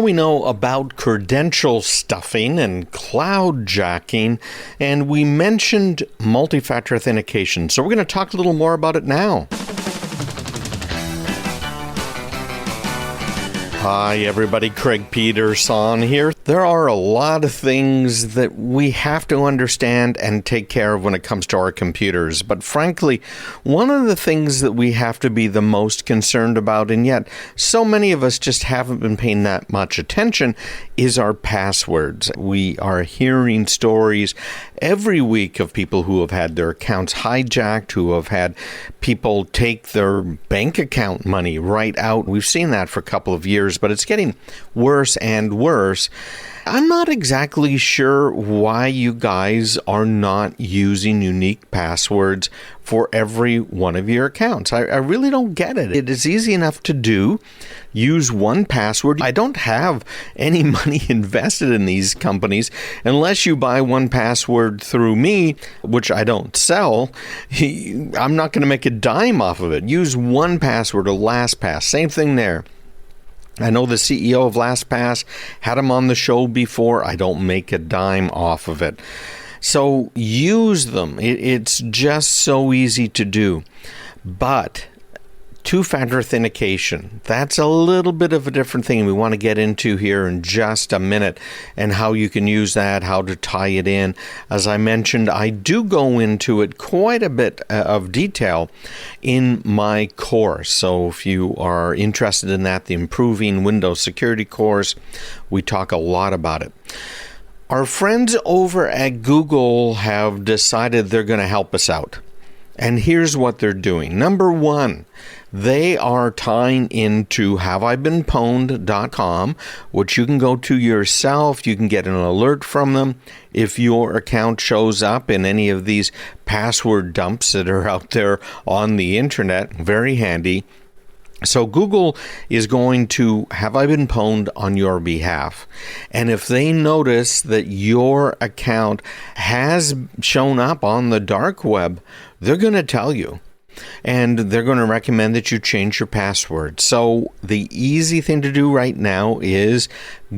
We know about credential stuffing and cloud jacking, and we mentioned multi-factor authentication. So we're going to talk a little more about it now. Hi everybody, Craig Peterson here. There are a lot of things that we have to understand and take care of when it comes to our computers. But frankly, one of the things that we have to be the most concerned about, and yet so many of us just haven't been paying that much attention, is our passwords. We are hearing stories every week of people who have had their accounts hijacked, who have had people take their bank account money right out. We've seen that for a couple of years, but it's getting worse and worse. I'm not exactly sure why you guys are not using unique passwords for every one of your accounts. I really don't get it. It is easy enough to do. Use one password. I don't have any money invested in these companies unless you buy one password through me, which I don't sell. I'm not going to make a dime off of it. Use one password or LastPass. Same thing there. I know the CEO of LastPass, had him on the show before. I don't make a dime off of it. So use them. It's just so easy to do. But two-factor authentication, that's a little bit of a different thing we want to get into here in just a minute, and how you can use that, how to tie it in. As I mentioned, I do go into it quite a bit of detail in my course. So if you are interested in that, the Improving Windows Security course, we talk a lot about it. Our friends over at Google have decided they're going to help us out. And here's what they're doing. Number one, they are tying into haveibeenpwned.com, which you can go to yourself. You can get an alert from them if your account shows up in any of these password dumps that are out there on the internet. Very handy. So Google is going to have I been pwned on your behalf. And if they notice that your account has shown up on the dark web, they're going to tell you. And they're going to recommend that you change your password. So the easy thing to do right now is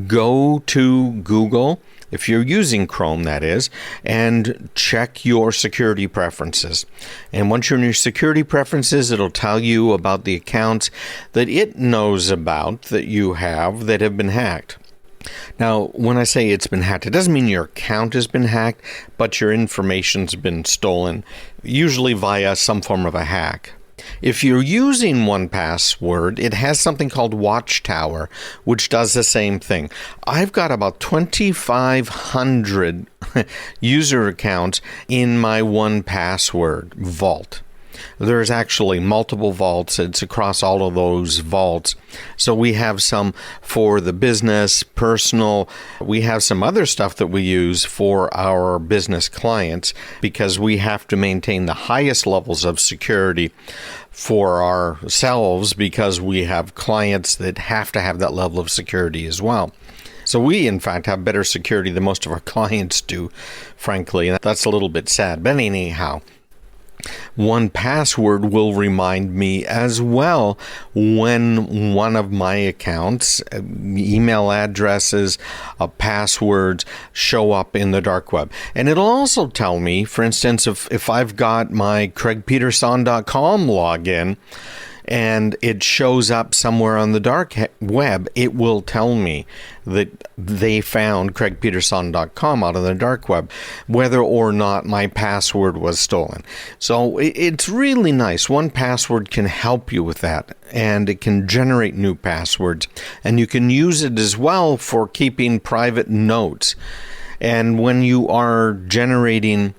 go to Google, if you're using Chrome, that is, and check your security preferences. And once you're in your security preferences, it'll tell you about the accounts that it knows about that you have that have been hacked. Now, when I say it's been hacked, it doesn't mean your account has been hacked, but your information's been stolen, usually via some form of a hack. If you're using 1Password, it has something called Watchtower, which does the same thing. I've got about 2,500 user accounts in my 1Password vault. There's actually multiple vaults. It's across all of those vaults. So we have some for the business, personal. We have some other stuff that we use for our business clients because we have to maintain the highest levels of security for ourselves because we have clients that have to have that level of security as well. So we, in fact, have better security than most of our clients do, frankly. And that's a little bit sad. But anyhow, 1Password will remind me as well when one of my accounts, email addresses, passwords show up in the dark web. And it'll also tell me, for instance, if I've got my craigpeterson.com login and it shows up somewhere on the dark web, it will tell me that they found craigpeterson.com out on the dark web, whether or not my password was stolen. So it's really nice. 1Password can help you with that, and it can generate new passwords. And you can use it as well for keeping private notes. And when you are generating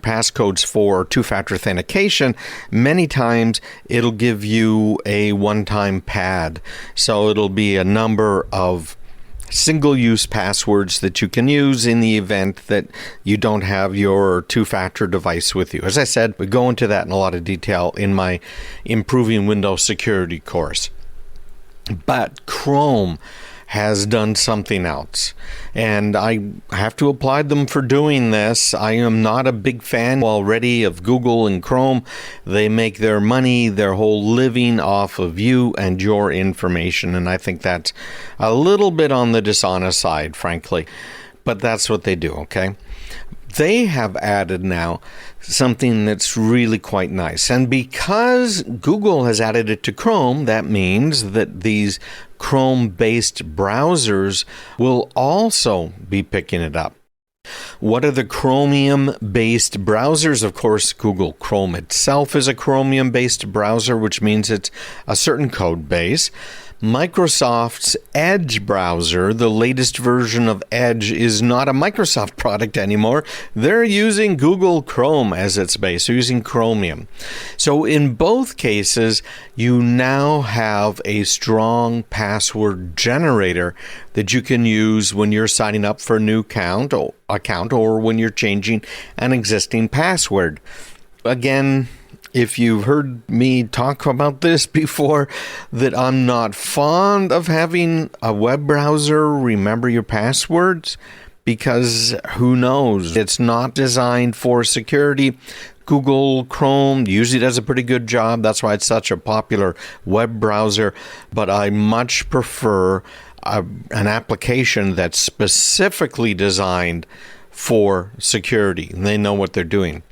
passcodes for two-factor authentication, many times it'll give you a one-time pad. So it'll be a number of single-use passwords that you can use in the event that you don't have your two-factor device with you. As I said, we go into that in a lot of detail in my Improving Windows Security course. But Chrome has done something else. And I have to applaud them for doing this. I am not a big fan already of Google and Chrome. They make their money, their whole living off of you and your information. And I think that's a little bit on the dishonest side, frankly. But that's what they do, okay? They have added now something that's really quite nice. And because Google has added it to Chrome, that means that these Chrome-based browsers will also be picking it up. What are the Chromium-based browsers? Of course, Google Chrome itself is a Chromium-based browser, which means it's a certain code base. Microsoft's Edge browser, the latest version of Edge, is not a Microsoft product anymore. They're using Google Chrome as its base. They're using Chromium. So in both cases, you now have a strong password generator that you can use when you're signing up for a new account or when you're changing an existing password. Again, if you've heard me talk about this before, that I'm not fond of having a web browser remember your passwords, because who knows? It's not designed for security. Google Chrome usually does a pretty good job. That's why it's such a popular web browser. But I much prefer an application that's specifically designed for security. And they know what they're doing.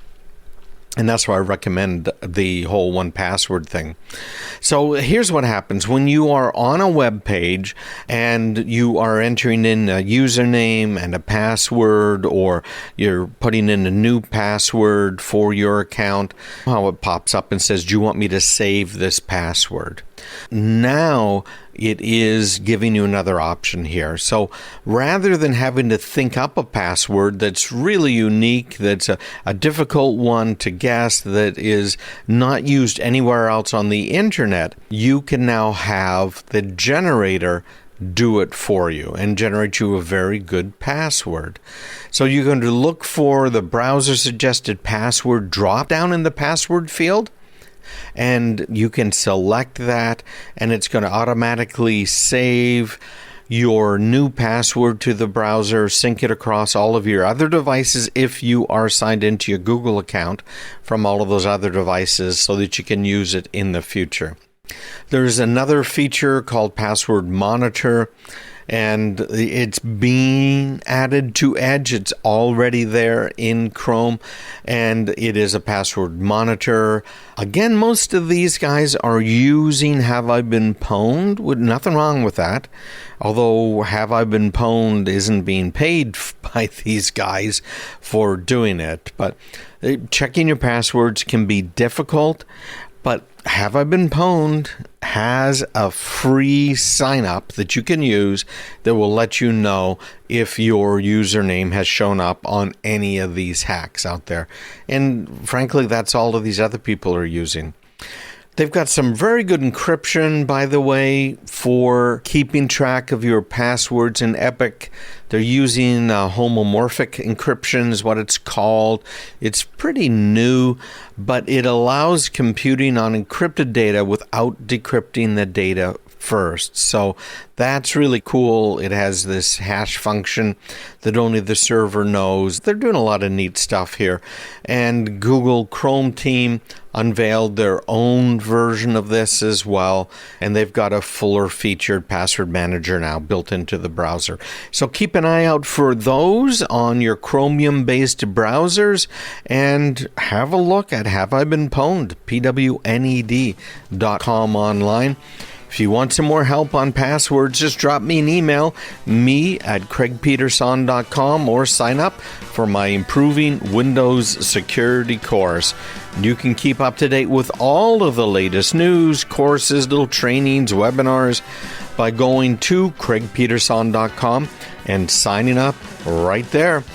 And that's why I recommend the whole 1Password thing. So here's what happens. When you are on a web page and you are entering in a username and a password, or you're putting in a new password for your account, how it pops up and says, do you want me to save this password? Now it is giving you another option here. So rather than having to think up a password that's really unique, that's a difficult one to guess, that is not used anywhere else on the internet, you can now have the generator do it for you and generate you a very good password. So you're going to look for the browser suggested password drop down in the password field, and you can select that, and it's going to automatically save your new password to the browser, sync it across all of your other devices if you are signed into your Google account from all of those other devices, so that you can use it in the future. There's another feature called Password Monitor, and it's being added to Edge. It's already there in Chrome, and it is a password monitor. Again, most of these guys are using Have I Been Pwned? With nothing wrong with that. Although Have I Been Pwned isn't being paid by these guys for doing it. But checking your passwords can be difficult. But Have I Been Pwned has a free sign-up that you can use that will let you know if your username has shown up on any of these hacks out there. And frankly, that's all of these other people are using. They've got some very good encryption, by the way, for keeping track of your passwords in Epic. They're using homomorphic encryption is what it's called. It's pretty new, but it allows computing on encrypted data without decrypting the data first. So that's really cool. It has this hash function that only the server knows. They're doing a lot of neat stuff here. And Google Chrome team unveiled their own version of this as well. And they've got a fuller featured password manager now built into the browser. So keep an eye out for those on your Chromium-based browsers, and have a look at Have I Been Pwned, pwned.com online. If you want some more help on passwords, just drop me an email, me@craigpeterson.com, or sign up for my Improving Windows Security course. You can keep up to date with all of the latest news, courses, little trainings, webinars by going to craigpeterson.com and signing up right there.